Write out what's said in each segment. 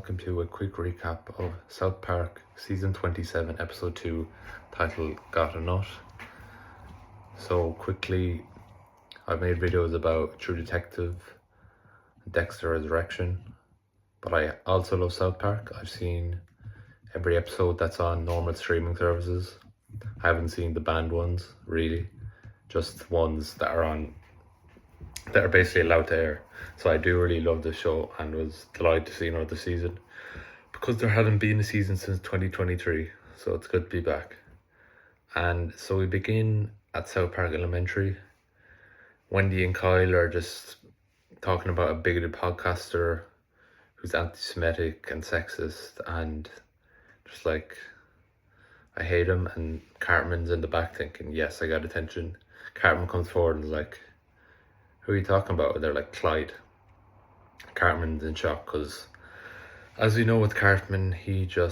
welcome to a quick recap of South Park Season 27, Episode 2, titled Got a Nut. So quickly, I've made videos about True Detective, Dexter Resurrection, but I also love South Park. I've seen every episode that's on normal streaming services. I haven't seen the banned ones, really, just ones that are basically allowed to air. So I do really love the show and was delighted to see another season because there hadn't been a season since 2023, so it's good to be back. And so we begin at South Park Elementary. Wendy and Kyle are just talking about a bigoted podcaster who's anti-Semitic and sexist, and just like, I hate him. And Cartman's in the back thinking, yes, I got attention. Cartman comes forward and is like, who are you talking about? They're like, Clyde. Cartman's in shock because, as we know with Cartman, the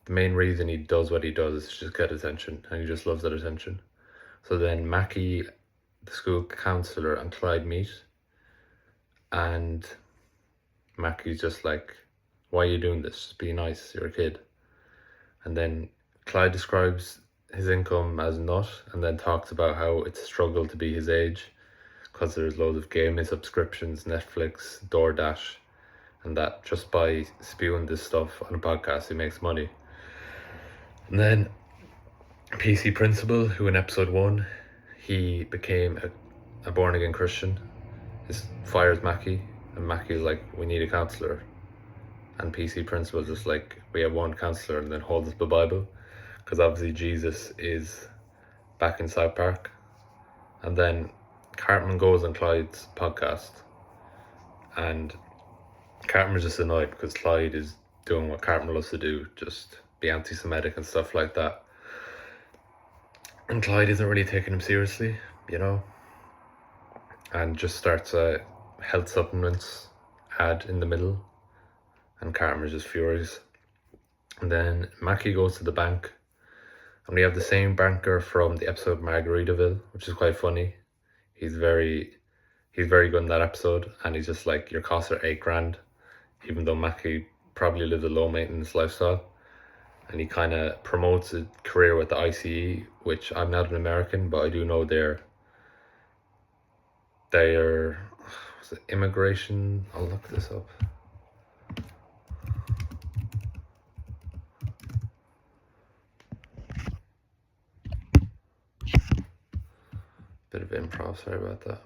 main reason he does what he does is just get attention, and he just loves that attention. So then Mackey, the school counsellor, and Clyde meet, and Mackey's just like, why are you doing this? Just be nice, you're a kid. And then Clyde describes his income as nut, and then talks about how it's a struggle to be his age because there's loads of gaming subscriptions, Netflix, DoorDash, and that just by spewing this stuff on a podcast he makes money. And then PC Principal, who in episode 1 he became a born again Christian, fires Mackey, and Mackey's like, we need a counsellor, and PC Principal just like, we have one counsellor, and then holds up the Bible because obviously Jesus is back in South Park. And then Cartman goes on Clyde's podcast, and Cartman's just annoyed because Clyde is doing what Cartman loves to do, just be anti-Semitic and stuff like that. And Clyde isn't really taking him seriously, and just starts a health supplements ad in the middle, and Cartman's just furious. And then Mackey goes to the bank, and we have the same banker from the episode Margaritaville, which is quite funny. He's very good in that episode, and he's just like, your costs are $8,000, even though Mackey probably lives a low maintenance lifestyle. And he kind of promotes a career with the ICE, which I'm not an American, but I do know they're was it immigration? I'll look this up. Bit of improv, sorry about that.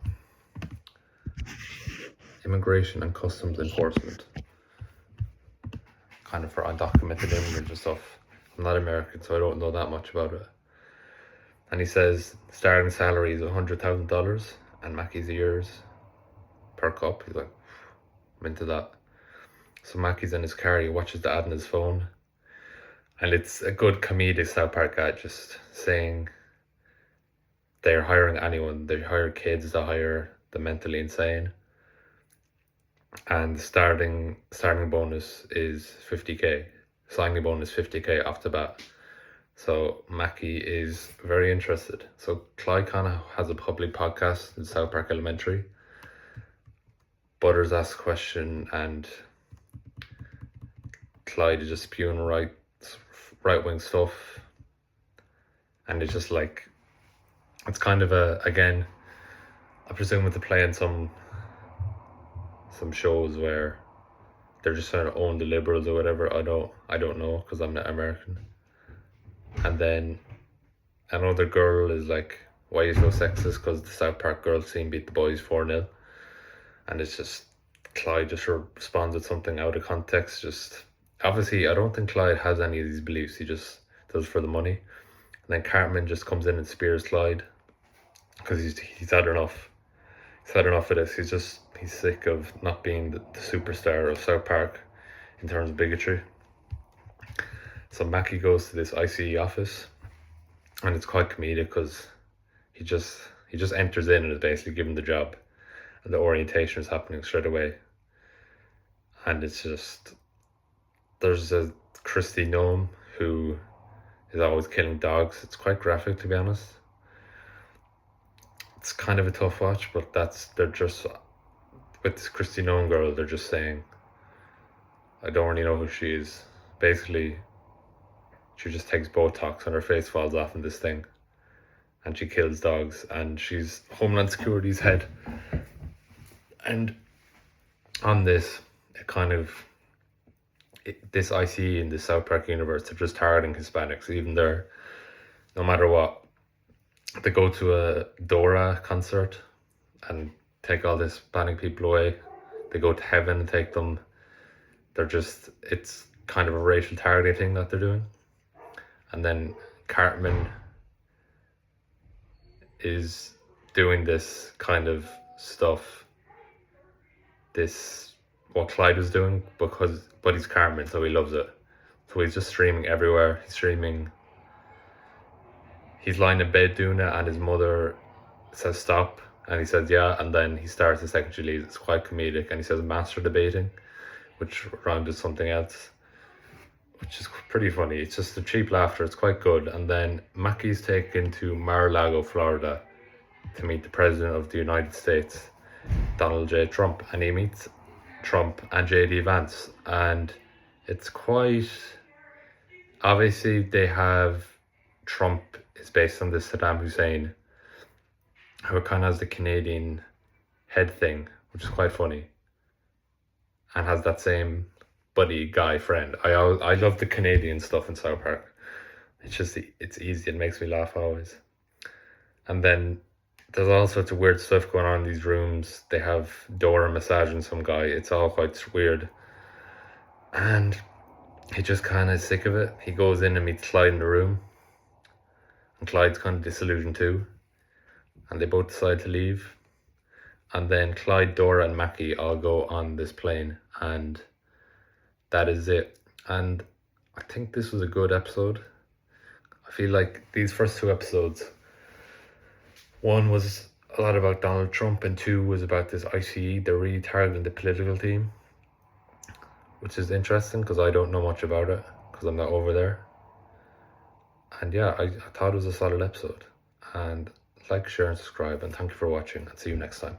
Immigration and Customs Enforcement. Kind of for undocumented immigrants and stuff. I'm not American, so I don't know that much about it. And he says starting salary is $100,000, and Mackey's ears per cup. He's like, I'm into that. So Mackey's in his car, he watches the ad on his phone, and it's a good comedic South Park ad just saying they're hiring anyone. They hire kids, they hire the mentally insane, and the starting bonus is 50k. Signing bonus 50k off the bat. So Mackey is very interested. So Clyde kind of has a public podcast in South Park Elementary. Butters asks a question, and Clyde is just spewing right-wing stuff, and it's just like, it's kind of again, I presume with the play in some shows where they're just trying to own the liberals or whatever. I don't know because I'm not American. And then another girl is like, why are you so sexist? Because the South Park girls team beat the boys 4-0. And it's just, Clyde just responds with something out of context. Just, obviously, I don't think Clyde has any of these beliefs. He just does it for the money. And then Cartman just comes in and spears Clyde because he's had enough. He's had enough of this. He's sick of not being the superstar of South Park in terms of bigotry. So Mackey goes to this ICE office, and it's quite comedic because he just enters in and is basically given the job, and the orientation is happening straight away. And it's just, there's a Christy gnome who is always killing dogs. It's quite graphic, to be honest. It's kind of a tough watch, but they're just, with this Christy gnome girl, they're just saying, I don't really know who she is. Basically, she just takes Botox and her face falls off in this thing. And she kills dogs, and she's Homeland Security's head. And on this, this ICE in the South Park universe, they're just targeting Hispanics. Even there, no matter what, they go to a Dora concert and take all the Hispanic people away. They go to heaven and take them. It's kind of a racial targeting thing that they're doing. And then Cartman is doing this kind of stuff, what Clyde was doing, but he's Cartman, so he loves it. So he's just streaming everywhere. He's lying in bed doing it, and his mother says stop, and he says yeah, and then he starts the second she leaves. It's quite comedic, and he says master debating, which rhymes with something else, which is pretty funny. It's just a cheap laughter. It's quite good. And then Mackey's taken to Mar-a-Lago, Florida, to meet the President of the United States, Donald J. Trump, and he meets Trump and J.D. Vance, and it's quite obviously they have Trump is based on this Saddam Hussein, who kind of has the Canadian head thing, which is quite funny, and has that same buddy guy friend. I love the Canadian stuff in South Park. It's easy. It makes me laugh always. And then there's all sorts of weird stuff going on in these rooms. They have Dora massaging some guy. It's all quite weird. And he just kind of sick of it. He goes in and meets Clyde in the room. And Clyde's kind of disillusioned too. And they both decide to leave. And then Clyde, Dora and Mackey all go on this plane. And that is it. And I think this was a good episode. I feel like these first two episodes, one was a lot about Donald Trump, and two was about this ICE. They're really targeting the political team, which is interesting because I don't know much about it because I'm not over there. And yeah, I thought it was a solid episode. And like, share and subscribe, and thank you for watching, and see you next time.